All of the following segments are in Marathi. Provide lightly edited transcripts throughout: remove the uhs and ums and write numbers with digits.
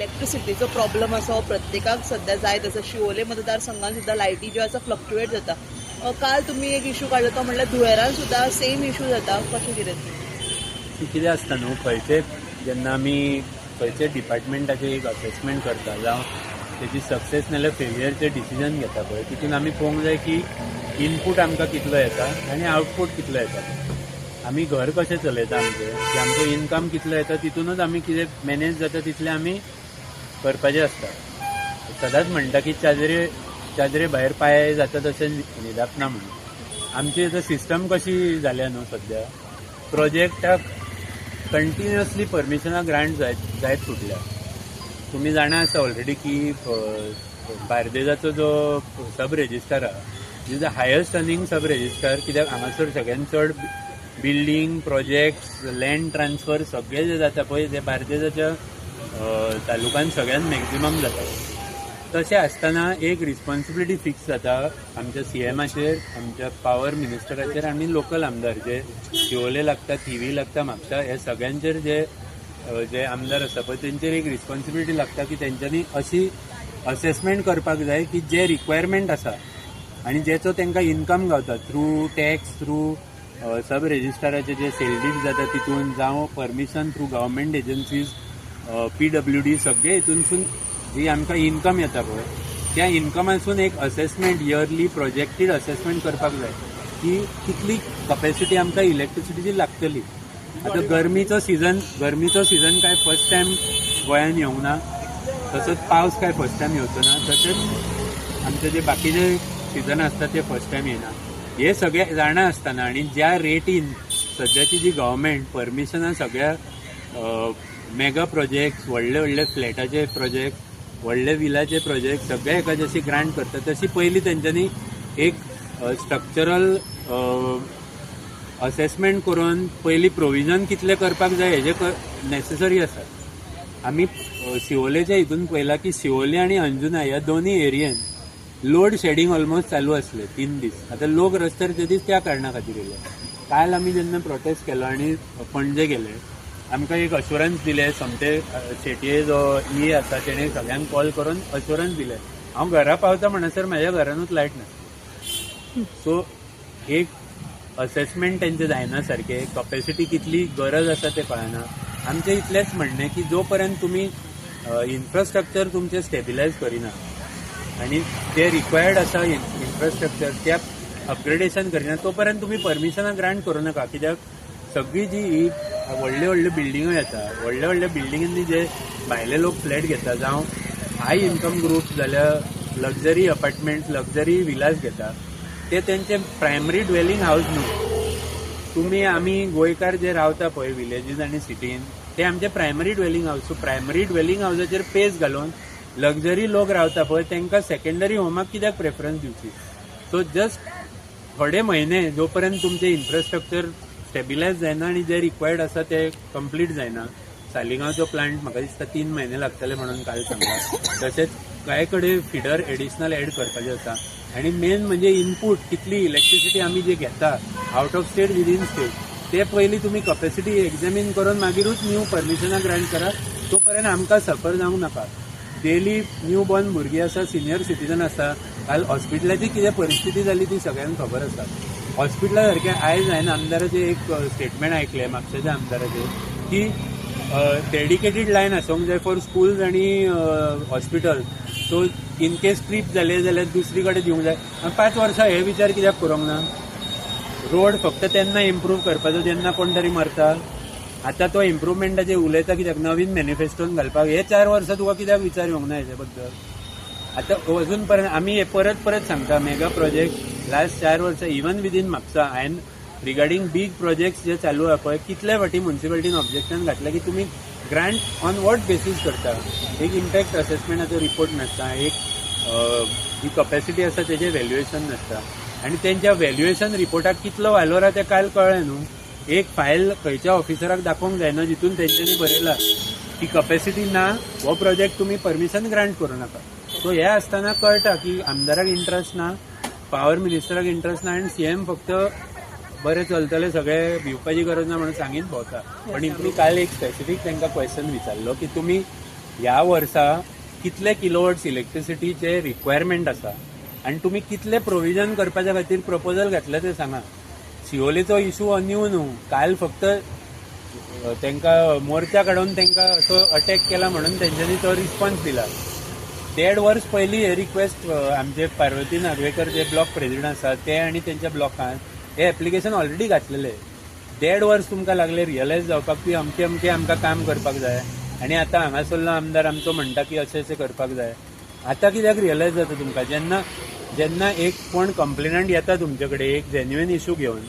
इलेक्ट्रिसिटीचो प्रॉब्लम आसा प्रत्येकाक सध्या जाय तसो शिवोले मतदारसंघात सुद्धा लायटी ज्यो आसा फ्लक्च्युएट जाता. काल तुम्ही एक इश्यू काढला तो म्हणल्यार धुळेरान सुद्धा सेम इश्यू जाता. कशें कितें कितें आसता न्हू, खंयचे जेन्ना आमी खंयचे डिपार्टमेंटाचे एक असेसमेंट करता जावं तेजी सक्सेस नाल्यार फेलियरचे डिसिजन घेता पळय, तितून आमी पळोवंक जाय की इनपूट आमकां कितलो येता आनी आउटपूट कितलो येता. आमी घर कशें चलयता आमचें, की आमचो इनकम कितलो येता तितूनच आमी कितें मॅनेज जाता तितलें आमी करपाचें आसता. सदांच म्हणटा की चादरे भायर पांय जाता तशें न्हिदप ना म्हणून. आमची आतां सिस्टम कशी जाल्या न्हू सद्या, प्रोजेक्टाक कंटिन्युअसली परमिशनां ग्रांट जायत सुटल्या. तुम्ही जाणा आसा ऑलरेडी की बार्देजाचो जो सब रेजिस्ट्रार आहा is the highest earning sub registrar. कित्याक हांगासर सगळ्यान चड बिल्डींग प्रोजेक्ट्स लँड ट्रान्सफर सगळे जे जाता पळय ते बार्देजाच्या तालुक्यान सगळ्यान मॅक्झिमम जाता. तशें आसतना एक रिस्पॉन्सिबिलिटी फिक्स जाता आमच्या सीएमाचेर, आमच्या पावर मिनिस्टराचेर आनी लोकल आमदार जे शिवोले लागता, थिवी लागता, म्हापसा, हे सगळ्यांचेर जे आमदार आसा पळय तेंचेर एक रिस्पॉन्सिबिलिटी लागता की तेंच्यांनी अशी असेसमेंट करपाक जाय की जे रिक्वायरमेंट आसा आनी जेचो तांकां इनकम गावता थ्रू टॅक्स, थ्रू सब रेजिस्ट्राराचे जे सेलडीड जाता तितून, जावं permission through government agencies, PWD, सगळे हितूनसून जी आमकां इनकम येता पळय त्या इनकमासून एक असेसमेंट इयरली प्रोजेक्टेड असेसमेंट करपाक जाय की कितली कपॅसिटी आमकां इलेक्ट्रिसिटीची लागतली. आतां गरमीचो सीझन काय फर्स्ट टायम गोंयान येवंक ना, तसोच पावस काय फर्स्ट टायम येवचो ना, तशेंच आमचे जे बाकीचे सीझन आसता ते फर्स्ट टायम येना. हे सगळे जाणा आसतना आनी ज्या रेटीन सद्याची जी गव्हर्मेंट परमिशनां सगळ्या मेगा प्रोजेक्ट, व्हडले फ्लॅटाचे प्रोजेक्ट, व्हडले विलाचे प्रोजेक्ट सगळे एका जशी ग्रांट करता तशी पयलीं तेंच्यांनी एक स्ट्रक्चरल असेसमेंट करून पयलीं प्रोविजन कितले करपाक जाय हेजे नेसेसरी आसा. आमी शिवोलेच्या हितून पळयलां की शिवोले आनी अंजुना ह्या दोनूय एरियेन लोड शेडिंग ऑलमोस्ट चालू आसले 3 दीस. आतां लोक रस्त्यार ते दीस त्या कारणा खातीर येयले. काल आमी जेन्ना प्रोटेस्ट केलो आनी पणजे गेले, आमकां एक अश्युरन्स दिले, समते शेटये जो आसा तेणें सगळ्यांक कॉल करून अश्युरन्स दिले हांव घरा पावता म्हणसर म्हाज्या घरानूच लायट ना. सो एक असेसमेंट तेंचे जायना सारकें, कपॅसिटी कितली गरज आसा तें कळना. आमचें इतलेंच म्हणणें की जो पर्यंत तुमी इन्फ्रास्ट्रक्चर तुमचें स्टेबिलायज करिना आनी जे रिक्वायर्ड आसा इन्फ्रास्ट्रक्चर त्या अपग्रेडेशन करिना तो पर्यंत तुमी परमिशनां ग्रांट करूं नाका. कित्याक सगळी जी व्हडले बिल्डिंगो येता, व्हडल्या बिल्डिंगांनी जे भायले लोक फ्लॅट घेता, जावं हाय इन्कम ग्रुप जाल्यार लक्झरी अपार्टमेंट्स, लक्झरी विलास घेता, ते तेंचे प्रायमरी ड्वेलिंग हाऊस न्हू. तुमी आमी गोंयकार जे रावता पळय विलेजीस आनी सिटीन ते आमचे primary dwelling house. So primary dwelling हाऊसाचेर पेस घालून लक्झरी लोक रावता पळय तांकां सेकंडरी होमाक कित्याक प्रेफरन्स दिवची. सो जस्ट थोडे म्हयने जो पर्यंत तुमचें इन्फ्रास्ट्रक्चर स्टेबिलायज जायना आनी जे रिक्वायर्ड आसा ते कंप्लीट जायना. सालिगांवचो प्लांट म्हाका दिसता 3 म्हयने लागतले म्हणून काल सांगला. तशेंच कांय कडेन फिडर एडिशनल एड करपाचें आसा. आनी मेन म्हणजे इनपूट कितली इलेक्ट्रिसिटी आमी जे घेता out of state within state ते पयलीं तुमी कपॅसिटी एक्झामीन करून मागीरूच न्यू परमिशनां ग्रांट करा. तो पर्यंत आमकां सफर जावंक नाका. डेली न्यू बॉर्न भुरगीं आसा, सिनियर सिटीजन आसा, काल हॉस्पिटलाची कितें परिस्थिती जाली ती सगळ्यांक खबर आसा. हॉस्पिटला सारकें आयज हांवें आमदाराचें एक स्टेटमेंट आयकलें म्हापशेच्या आमदाराचें की डेडिकेटेड लायन आसूंक जाय फॉर स्कूल्स आनी hospital. So in case trip जाले जाल्यार दुसरी कडेन दिवंक जाय. 5 वर्सां हे विचार कित्याक करूंक ना. रोड फक्त तेन्ना इम्प्रूव करपाचो जेन्ना कोण तरी मरता. आतां तो इम्प्रुवमेंटाचेर उलयता कित्याक नवीन मॅनिफेस्टोन घालपाक. हे 4 वर्सां तुका कित्याक विचार येवंक ना हेजे बद्दल. आतां अजून पर्यंत आमी हे परत सांगता मेगा प्रोजेक्ट लास्ट 4 वर्सां इवन विदीन म्हापसा हांवें रिगार्डींग बीग प्रोजेक्ट्स जे चालू आहा पळय कितले फावटी म्युन्सिपालिटीन ऑब्जेक्शन घातलें की तुमी ग्रांट ऑन वॉट बेसीस करता. एक इम्पॅक्ट असेसमेंटाचो रिपोर्ट नासता, एक जी कपॅसिटी आसा तेजें व्हॅल्युएशन नासता आनी तेंच्या व्हॅल्युएशन रिपोर्टाक कितलो वालोर आहा तें काल कळ्ळें न्हू. एक फायल खंयच्या ऑफिसराक दाखोवंक जायना जितून तेंच्यांनी बरयलां की कपॅसिटी ना, हो प्रोजेक्ट तुमी परमिशन ग्रांट करूं नाका. सो हे आसतना कळटा की आमदाराक इंट्रस्ट ना, पावर मिनिस्टराक इंट्रस्ट ना आनी सीएम फक्त बरें चलतले सगळे भिवपाची गरज ना म्हणून सांगीत भोंवता. पण तुमी काल एक स्पेसिफीक तांकां क्वेश्चन विचारलो की तुमी ह्या वर्सा कितले किलोवॉट्स इलेक्ट्रिसिटीचे रिक्वायरमेंट आसा आनी तुमी कितले प्रोविजन करपाच्या खातीर प्रपोजल घातले ते सांगा. शिवोलेचो इशू न्यू न्हू. काल फक्त तांकां मोर्चा काडून तांकां असो अटॅक केला म्हणून तेंच्यांनी तो रिस्पॉन्स दिला. 1.5 वर्स पयलीं हे रिक्वेस्ट आमचे पार्वती नागवेकर जे ब्लॉक प्रेसिडेंट आसा ते आनी तेंच्या ब्लॉकान हे एप्लिकेशन ऑलरेडी घातलेले. 1.5 वर्स तुमकां लागले रियलायज जावपाक की अमकें आमकां काम करपाक जाय आनी आतां हांगासरलो आमदार आमचो म्हणटा की अशें करपाक जाय. आतां कित्याक रियलायज जाता तुमकां जेन्ना एक कोण कंप्लेनंट येता तुमचे कडेन एक जेन्युइन इशू घेवन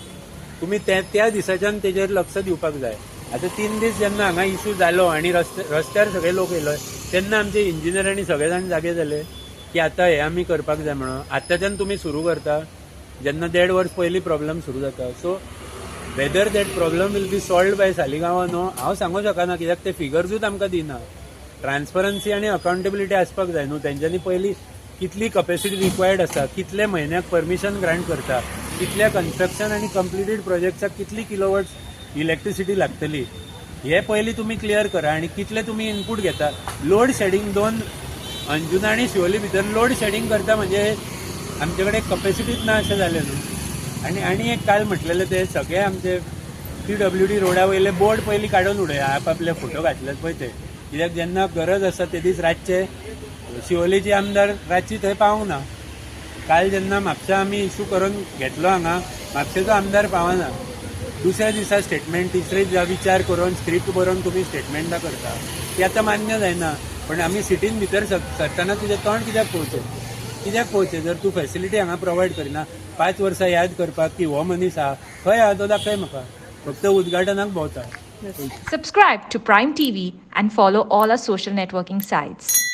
तुमी त्या दिसाच्यान तेजेर लक्ष दिवपाक जाय. आतां 3 दीस जेन्ना हांगा इशू जालो आनी रस्त्यार सगळे लोक येयलो तेन्ना आमचे इंजिनियरांनी सगळे जाण जागे जाले की आतां हे आमी करपाक जाय म्हणून. आतांच्यान तुमी सुरू करता जेन्ना 1.5 वर्स पयलीं प्रॉब्लम सुरू जाता. So whether that problem will be solve by Saligao न्हू हांव सांगूं शकना कित्याक ते फिगर्सूच आमकां दिना. ट्रान्सपरन्सी आनी अकाउंटेबिलिटी आसपाक जाय न्हू. तेंच्यांनी पयलीं कितली कपॅसिटी रिक्वायर्ड आसा, कितले म्हयन्याक परमिशन ग्रांट करता, कितल्या कन्स्ट्रक्शन आनी कंप्लिटेड प्रोजेक्ट्साक कितली किलोवॉट्स इलेक्ट्रिसिटी लागतली हे पयलीं तुमी क्लियर करा. आनी कितले तुमी इनपूट घेता. लोड शेडींग 2 अंजुना आनी शिवोले भितर लोड शेडींग करता म्हणजे आमचे कडेन कपॅसिटीच ना अशें जालें न्हू. आनी एक काल म्हटलेलें ते सगळे आमचे PWD रोडा वयले बोर्ड पयलीं काडून उडया. आपले फोटो घातलेत पळय ते. कित्याक जेन्ना गरज आसा ते दीस रातचे शिवोलेची आमदार रातची थंय पावूंक ना. काल जेन्ना म्हापसा आमी इशू करून घेतलो हांगा म्हापशेचो आमदार पावना. दुसऱ्या दिसा स्टेटमेंट, तिसरे दिसा विचार करून स्क्रिप्ट बरोवन तुमी स्टेटमेंटां करता ती आतां मान्य जायना. पण आमी सिटीन भितर सरतना तुजें तोंड कित्याक पोवचें जर तूं फॅसिलिटी हांगा प्रोवायड करिना. 5 वर्सां याद करपाक की हो मनीस आहा खंय आहा तो दाखय म्हाका. फक्त उद्घाटनाक भोंवता. Subscribe to Prime TV and follow all our social networking sites.